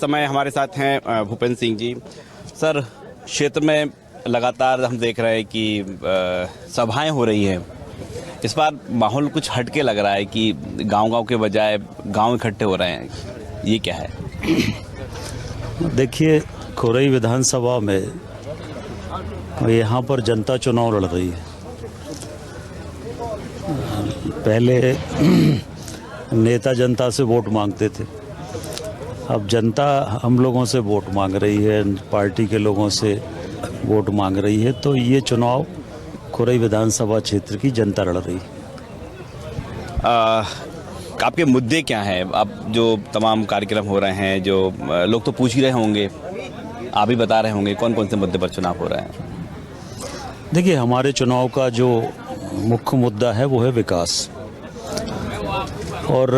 समय हमारे साथ हैं भूपेंद्र सिंह जी। सर, क्षेत्र में लगातार हम देख रहे हैं कि सभाएं हो रही हैं। इस बार माहौल कुछ हटके लग रहा है कि गांव-गांव के बजाय गांव इकट्ठे हो रहे हैं, ये क्या है? देखिए, खुरई विधानसभा में यहाँ पर जनता चुनाव लड़ रही है। पहले नेता जनता से वोट मांगते थे, अब जनता हम लोगों से वोट मांग रही है, पार्टी के लोगों से वोट मांग रही है। तो ये चुनाव खुरई विधानसभा क्षेत्र की जनता लड़ रही है। आपके मुद्दे क्या हैं? अब जो तमाम कार्यक्रम हो रहे हैं, जो लोग तो पूछ ही रहे होंगे, आप भी बता रहे होंगे कौन कौन से मुद्दे पर चुनाव हो रहा है। देखिए, हमारे चुनाव का जो मुख्य मुद्दा है वो है विकास। और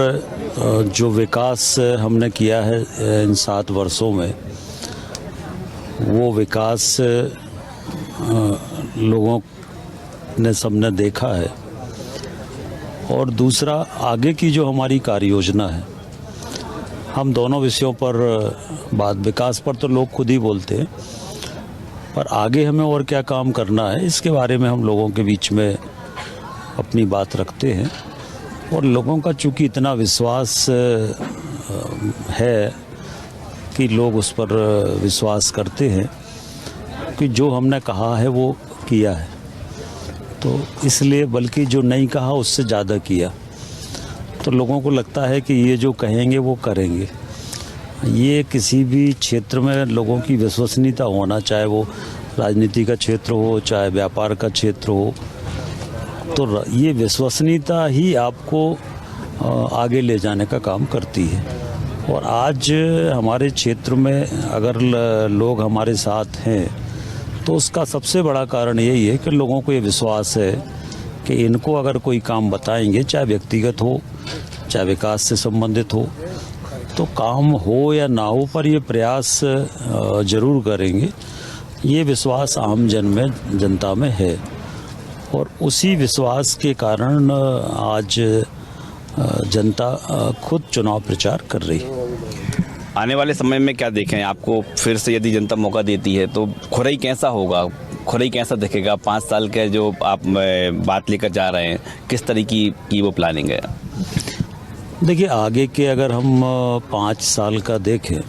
जो विकास हमने किया है इन 7 वर्षों में, वो विकास लोगों ने सबने देखा है। और दूसरा, आगे की जो हमारी कार्य योजना है, हम दोनों विषयों पर बात, विकास पर तो लोग खुद ही बोलते हैं, पर आगे हमें और क्या काम करना है इसके बारे में हम लोगों के बीच में अपनी बात रखते हैं। और लोगों का चूँकि इतना विश्वास है कि लोग उस पर विश्वास करते हैं कि जो हमने कहा है वो किया है, तो इसलिए बल्कि जो नहीं कहा उससे ज़्यादा किया, तो लोगों को लगता है कि ये जो कहेंगे वो करेंगे। ये किसी भी क्षेत्र में लोगों की विश्वसनीयता होना, चाहे वो राजनीति का क्षेत्र हो, चाहे व्यापार का क्षेत्र हो, तो ये विश्वसनीयता ही आपको आगे ले जाने का काम करती है। और आज हमारे क्षेत्र में अगर लोग हमारे साथ हैं तो उसका सबसे बड़ा कारण यही है कि लोगों को ये विश्वास है कि इनको अगर कोई काम बताएंगे, चाहे व्यक्तिगत हो, चाहे विकास से संबंधित हो, तो काम हो या ना हो, पर ये प्रयास ज़रूर करेंगे। ये विश्वास आम जनता में है और उसी विश्वास के कारण आज जनता खुद चुनाव प्रचार कर रही है। आने वाले समय में क्या देखें आपको, फिर से यदि जनता मौका देती है तो खुरई कैसा होगा, खुरई कैसा दिखेगा? 5 साल के जो आप बात लेकर जा रहे हैं, किस तरीके की वो प्लानिंग है? देखिए, आगे के अगर हम 5 साल का देखें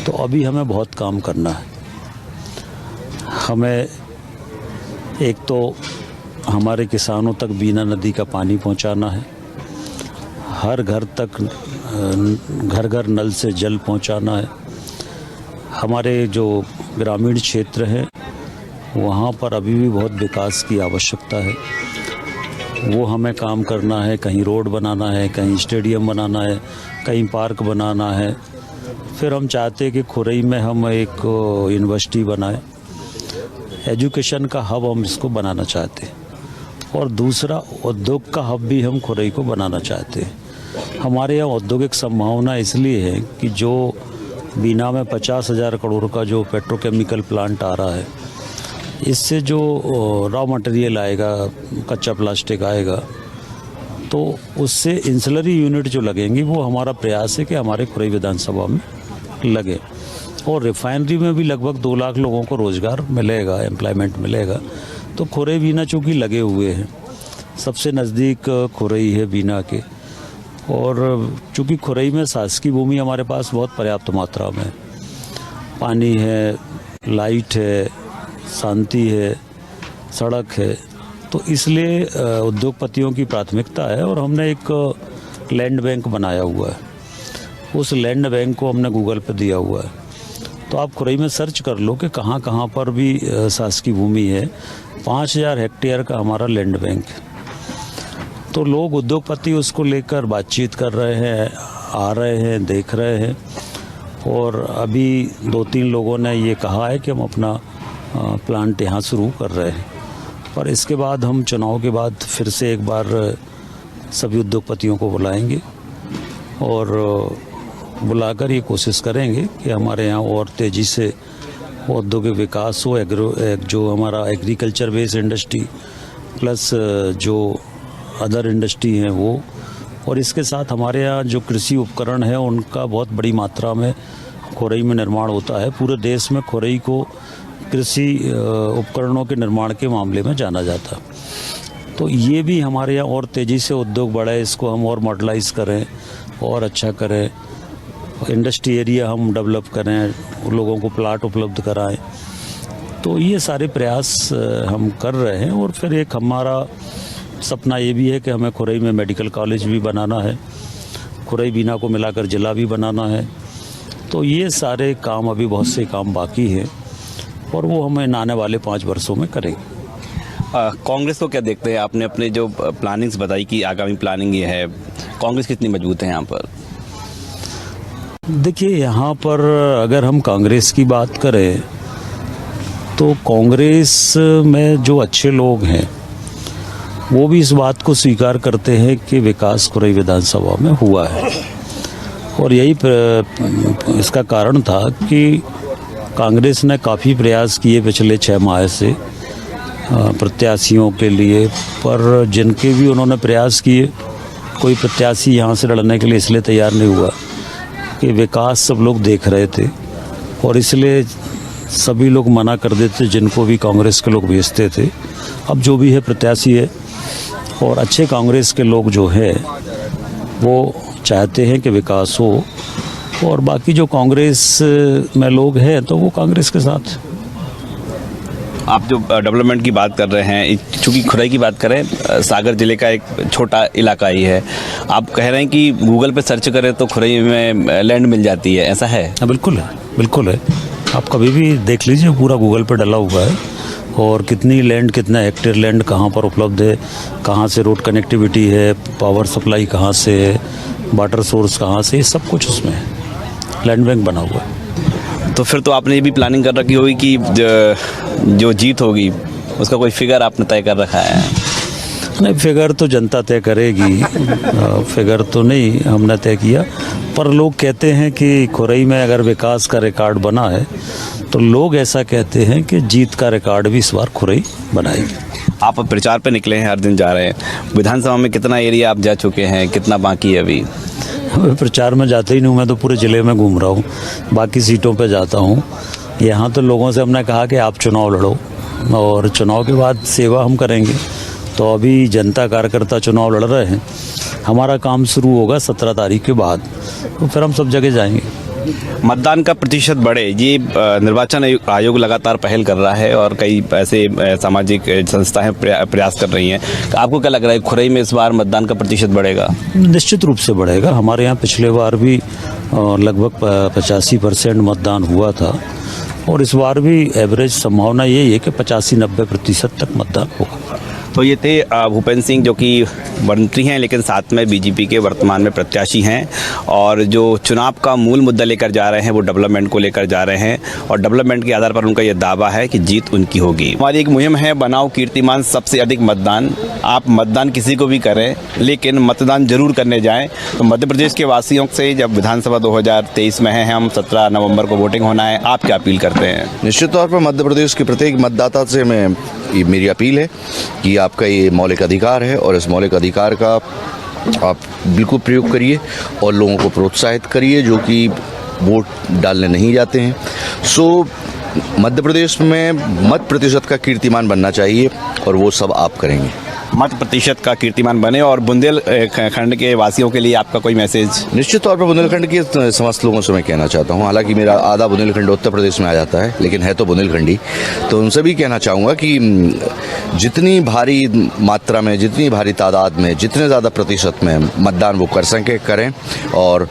तो अभी हमें बहुत काम करना है। हमें एक तो हमारे किसानों तक बीना नदी का पानी पहुंचाना है, हर घर तक घर घर नल से जल पहुंचाना है। हमारे जो ग्रामीण क्षेत्र हैं वहाँ पर अभी भी बहुत विकास की आवश्यकता है, वो हमें काम करना है। कहीं रोड बनाना है, कहीं स्टेडियम बनाना है, कहीं पार्क बनाना है। फिर हम चाहते हैं कि खुरई में हम एक यूनिवर्सिटी बनाएं, एजुकेशन का हब हम इसको बनाना चाहते हैं। और दूसरा, उद्योग का हब भी हम खुरई को बनाना चाहते हैं। हमारे यहाँ औद्योगिक संभावना इसलिए है कि जो बीना में 50,000 करोड़ का जो पेट्रोकेमिकल प्लांट आ रहा है, इससे जो रॉ मटेरियल आएगा, कच्चा प्लास्टिक आएगा, तो उससे इंसलरी यूनिट जो लगेंगी, वो हमारा प्रयास है कि हमारे खुरई विधानसभा में लगे। और रिफाइनरी में भी लगभग 2 लाख लोगों को रोज़गार मिलेगा, एम्प्लॉयमेंट मिलेगा। तो खुरई बीना चूँकि लगे हुए हैं, सबसे नज़दीक खुरई है बीना के। और चूँकि खुरई में शासकीय भूमि हमारे पास बहुत पर्याप्त मात्रा में है, पानी है, लाइट है, शांति है, सड़क है, तो इसलिए उद्योगपतियों की प्राथमिकता है। और हमने एक लैंड बैंक बनाया हुआ है, उस लैंड बैंक को हमने गूगल पे दिया हुआ है। तो आप खुरई में सर्च कर लो कि कहाँ कहाँ पर भी शासकीय भूमि है। 5,000 हेक्टेयर का हमारा लैंड बैंक है। तो लोग, उद्योगपति उसको लेकर बातचीत कर रहे हैं, आ रहे हैं, देख रहे हैं। और अभी 2-3 लोगों ने ये कहा है कि हम अपना प्लांट यहाँ शुरू कर रहे हैं। पर इसके बाद हम चुनाव के बाद फिर से एक बार सभी उद्योगपतियों को बुलाएंगे और बुलाकर ये कोशिश करेंगे कि हमारे यहाँ और तेज़ी से औद्योगिक विकास हो। जो हमारा एग्रीकल्चर बेस्ड इंडस्ट्री प्लस जो अदर इंडस्ट्री हैं वो और इसके साथ हमारे यहाँ जो कृषि उपकरण है उनका बहुत बड़ी मात्रा में खुरई में निर्माण होता है। पूरे देश में खुरई को कृषि उपकरणों के निर्माण के मामले में जाना जाता है। तो ये भी हमारे यहाँ और तेज़ी से उद्योग बढ़े, इसको हम और मॉडलाइज करें और अच्छा करें, इंडस्ट्री एरिया हम डेवलप करें, लोगों को प्लाट उपलब्ध कराएं। तो ये सारे प्रयास हम कर रहे हैं। और फिर एक हमारा सपना ये भी है कि हमें खुरई में मेडिकल कॉलेज भी बनाना है, खुरई बीना को मिलाकर ज़िला भी बनाना है। तो ये सारे काम, अभी बहुत से काम बाकी हैं और वो हमें आने वाले 5 वर्षों में करेंगे। कांग्रेस को क्या देखते हैं? आपने अपने जो प्लानिंग्स बताई कि आगामी प्लानिंग ये है, कांग्रेस कितनी मजबूत है यहाँ पर? देखिए, यहाँ पर अगर हम कांग्रेस की बात करें तो कांग्रेस में जो अच्छे लोग हैं वो भी इस बात को स्वीकार करते हैं कि विकास खुरई विधानसभा में हुआ है। और यही इसका कारण था कि कांग्रेस ने काफ़ी प्रयास किए पिछले 6 माह से प्रत्याशियों के लिए, पर जिनके भी उन्होंने प्रयास किए, कोई प्रत्याशी यहाँ से लड़ने के लिए इसलिए तैयार नहीं हुआ कि विकास सब लोग देख रहे थे और इसलिए सभी लोग मना कर देते, जिनको भी कांग्रेस के लोग भेजते थे। अब जो भी है प्रत्याशी है और अच्छे कांग्रेस के लोग जो है वो चाहते हैं कि विकास हो, और बाकी जो कांग्रेस में लोग हैं तो वो कांग्रेस के साथ। आप जो डेवलपमेंट की बात कर रहे हैं, चूँकि खुरई की बात करें, सागर ज़िले का एक छोटा इलाका ही है। आप कह रहे हैं कि गूगल पे सर्च करें तो खुरई में लैंड मिल जाती है, ऐसा है? बिल्कुल है, बिल्कुल है। आप कभी भी देख लीजिए, पूरा गूगल पे डला हुआ है और कितनी लैंड, कितना हेक्टेयर लैंड कहाँ पर उपलब्ध है, कहाँ से रोड कनेक्टिविटी है, पावर सप्लाई कहाँ से है, वाटर सोर्स कहाँ से, सब कुछ उसमें है, लैंड बैंक बना हुआ है। तो फिर तो आपने ये भी प्लानिंग कर रखी होगी कि जो जीत होगी उसका कोई फिगर आपने तय कर रखा है? नहीं, फिगर तो जनता तय करेगी, फिगर तो नहीं हमने तय किया। पर लोग कहते हैं कि खुरई में अगर विकास का रिकॉर्ड बना है तो लोग ऐसा कहते हैं कि जीत का रिकॉर्ड भी इस बार खुरई बनाएगी। आप प्रचार पे निकले हैं, हर दिन जा रहे हैं। विधानसभा में कितना एरिया आप जा चुके हैं, कितना बाकी है अभी? प्रचार में जाते ही नहीं हूँ, मैं तो पूरे ज़िले में घूम रहा हूँ, बाकी सीटों पे जाता हूँ। यहाँ तो लोगों से हमने कहा कि आप चुनाव लड़ो और चुनाव के बाद सेवा हम करेंगे। तो अभी जनता कार्यकर्ता चुनाव लड़ रहे हैं, हमारा काम शुरू होगा 17 तारीख के बाद, तो फिर हम सब जगह जाएंगे। मतदान का प्रतिशत बढ़े, ये निर्वाचन आयोग लगातार पहल कर रहा है और कई ऐसे सामाजिक संस्थाएं प्रयास कर रही हैं। आपको क्या लग रहा है, खुरई में इस बार मतदान का प्रतिशत बढ़ेगा? निश्चित रूप से बढ़ेगा। हमारे यहाँ पिछले बार भी लगभग 85% मतदान हुआ था और इस बार भी एवरेज संभावना यही है कि 85-90% तक मतदान होगा। तो ये थे भूपेंद्र सिंह, जो कि मंत्री हैं लेकिन साथ में बीजेपी के वर्तमान में प्रत्याशी हैं, और जो चुनाव का मूल मुद्दा लेकर जा रहे हैं वो डेवलपमेंट को लेकर जा रहे हैं, और डेवलपमेंट के आधार पर उनका ये दावा है कि जीत उनकी होगी। हमारी एक मुहिम है, बनाओ कीर्तिमान सबसे अधिक मतदान। आप मतदान किसी को भी करें लेकिन मतदान जरूर करने जाएं। तो मध्य प्रदेश के वासियों से, जब विधानसभा 2023 में है, हम 17 नवंबर को वोटिंग होना है, आप क्या अपील करते हैं? निश्चित तौर पर मध्य प्रदेश के प्रत्येक मतदाता से मेरी अपील है कि आपका ये मौलिक अधिकार है और इस मौलिक अधिकार का आप बिल्कुल प्रयोग करिए और लोगों को प्रोत्साहित करिए जो कि वोट डालने नहीं जाते हैं। मध्य प्रदेश में मत प्रतिशत का कीर्तिमान बनना चाहिए और वो सब आप करेंगे। मत प्रतिशत का कीर्तिमान बने। और बुंदेलखंड के वासियों के लिए आपका कोई मैसेज? निश्चित तौर पर बुंदेलखंड के समस्त लोगों से मैं कहना चाहता हूं, हालांकि मेरा आधा बुंदेलखंड उत्तर प्रदेश में आ जाता है लेकिन है तो बुंदेलखंडी, तो उनसे भी कहना चाहूँगा कि जितनी भारी मात्रा में, जितनी भारी तादाद में, जितने ज़्यादा प्रतिशत में मतदान वो कर सकें करें, और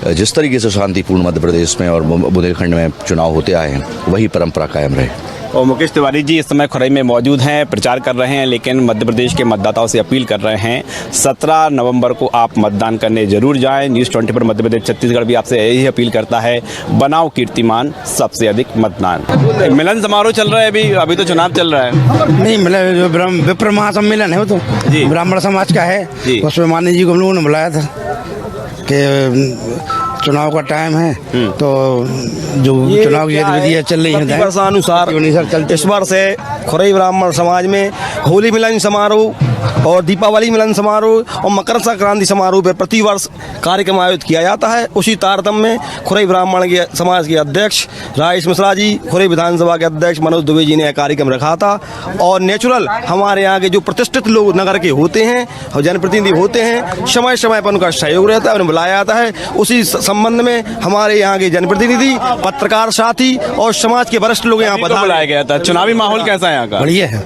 जिस तरीके से शांतिपूर्ण मध्य प्रदेश में और बुंदेलखंड में चुनाव होते आए हैं वही परंपरा कायम रहे। और मुकेश तिवारी जी इस समय खुरई में मौजूद हैं, प्रचार कर रहे हैं, लेकिन मध्य प्रदेश के मतदाताओं से अपील कर रहे हैं 17 नवंबर को आप मतदान करने जरूर जाएं। न्यूज़ 24 पर मध्य प्रदेश छत्तीसगढ़ भी आपसे यही अपील करता है, बनाओ कीर्तिमान सबसे अधिक मतदान। मिलन समारोह चल रहा है अभी तो चुनाव चल रहा है। नहीं, मतलब जो विप्र महासम्मेलन है वो तो ब्राह्मण समाज का है, उसमें माननीय जी को हम लोगों ने बुलाया था कि चुनाव का टाइम है तो जो चुनाव की गतिविधियाँ चल रही हैं अनुसार इस बार से खुरई ब्राह्मण समाज में होली मिलन समारोह और दीपावली मिलन समारोह और मकर संक्रांति समारोह पर प्रतिवर्ष कार्यक्रम आयोजित किया जाता है। उसी तारतम्य में खुरई ब्राह्मण के समाज के अध्यक्ष राजेश मिश्रा जी, खुरई विधानसभा के अध्यक्ष मनोज दुबे जी ने यह कार्यक्रम रखा था। और नेचुरल हमारे यहाँ के जो प्रतिष्ठित लोग नगर के होते हैं और जनप्रतिनिधि होते हैं, समय समय पर उनका सहयोग रहता है, उन्हें बुलाया जाता है। उसी संबंध में हमारे यहाँ के जनप्रतिनिधि, पत्रकार साथी और समाज के वरिष्ठ लोग यहाँ पर बुलाया गया था। चुनावी माहौल कैसा है यहाँ का? बढ़िया है,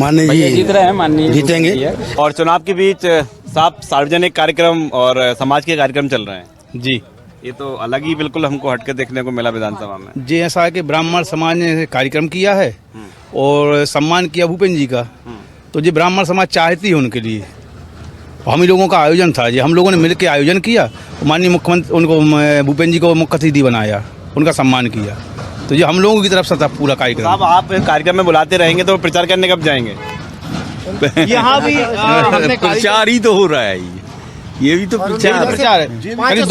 माननीय जी जीत रहे हैं, माननीय जीतेंगे। और चुनाव के बीच सार्वजनिक कार्यक्रम और समाज के कार्यक्रम चल रहे हैं जी। ये तो अलग ही बिल्कुल हमको हटके देखने को मिला विधानसभा में। जी, ऐसा है कि ब्राह्मण समाज ने कार्यक्रम किया है और सम्मान किया भूपेंद्र जी का, तो जी ब्राह्मण समाज चाहती है उनके लिए। हम ही लोगों का आयोजन था, जी हम लोगों ने मिलकर आयोजन किया, माननीय मुख्यमंत्री उनको भूपेंद्र जी को मुख्य अतिथि बनाया, उनका सम्मान किया। तो ये हम लोगों की तरफ से था पूरा कार्यक्रम। अब आप कार्यक्रम में बुलाते रहेंगे तो प्रचार करने कब जाएंगे? यहाँ भी प्रचार ही तो हो रहा है, ये भी तो प्रचार है। करीब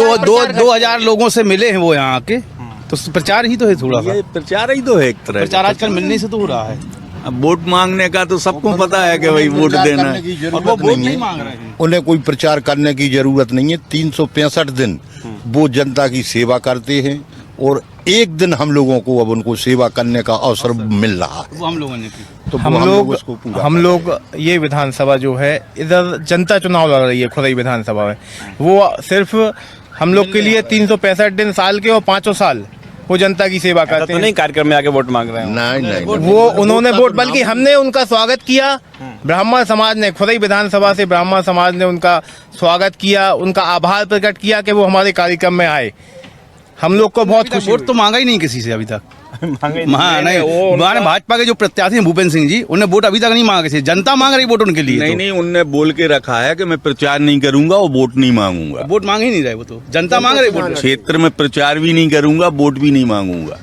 2000 लोगों से मिले हैं वो यहाँ के, तो प्रचार ही तो है थोड़ा सा। ये प्रचार ही तो है एक तरह का। प्रचार आजकल मिलने से तो हो रहा है। अब वोट मांगने का तो सबको पता है कि भाई वोट देना है। और वो वोट नहीं मांग रहे हैं। उन्हें कोई प्रचार करने की जरूरत नहीं है। 365 दिन वो जनता की सेवा करते हैं और एक दिन हम लोगों को अब उनको सेवा करने का अवसर मिल रहा है। वो हम लोगों ने की। तो हम लोग ये विधानसभा जो है, इधर जनता चुनाव लड़ रही है खुरई विधानसभा में, वो सिर्फ हम लोग के लिए 365 दिन साल के और 5 साल वो जनता की सेवा करते तो हैं। नहीं कार्यक्रम में आके वोट मांग रहे हैं? नहीं वो उन्होंने वोट, बल्कि हमने उनका स्वागत किया। ब्राह्मण समाज ने, खुरई विधानसभा से ब्राह्मण समाज ने उनका स्वागत किया, उनका आभार प्रकट किया कि वो हमारे कार्यक्रम में आए। हम लोग को बहुत खुशी। वोट तो मांगा ही नहीं किसी से अभी तक। नहीं, नहीं, भाजपा के जो प्रत्याशी हैं भूपेंद्र सिंह जी, उन्हें वोट अभी तक नहीं मांगा किसी। जनता मांग रही वोट उनके लिए। नहीं नहीं, उनने बोल के रखा है कि मैं प्रचार नहीं करूंगा और वोट नहीं मांगूंगा। वोट मांग ही नहीं रहे, वो तो जनता मांग रही वोट। क्षेत्र में प्रचार भी नहीं करूंगा, वोट भी नहीं मांगूंगा।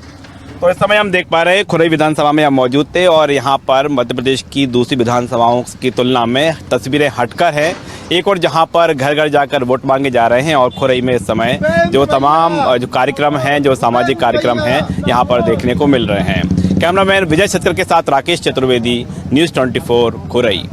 तो इस समय हम देख पा रहे हैं खुरई विधानसभा में हम मौजूद थे और यहाँ पर मध्य प्रदेश की दूसरी विधानसभाओं की तुलना में तस्वीरें हटकर है। एक और जहाँ पर घर घर जाकर वोट मांगे जा रहे हैं और खुरई में इस समय जो तमाम जो कार्यक्रम हैं, जो सामाजिक कार्यक्रम हैं, यहाँ पर देखने को मिल रहे हैं। कैमरामैन विजय छत्तर के साथ राकेश चतुर्वेदी, न्यूज़ 24 खुरई।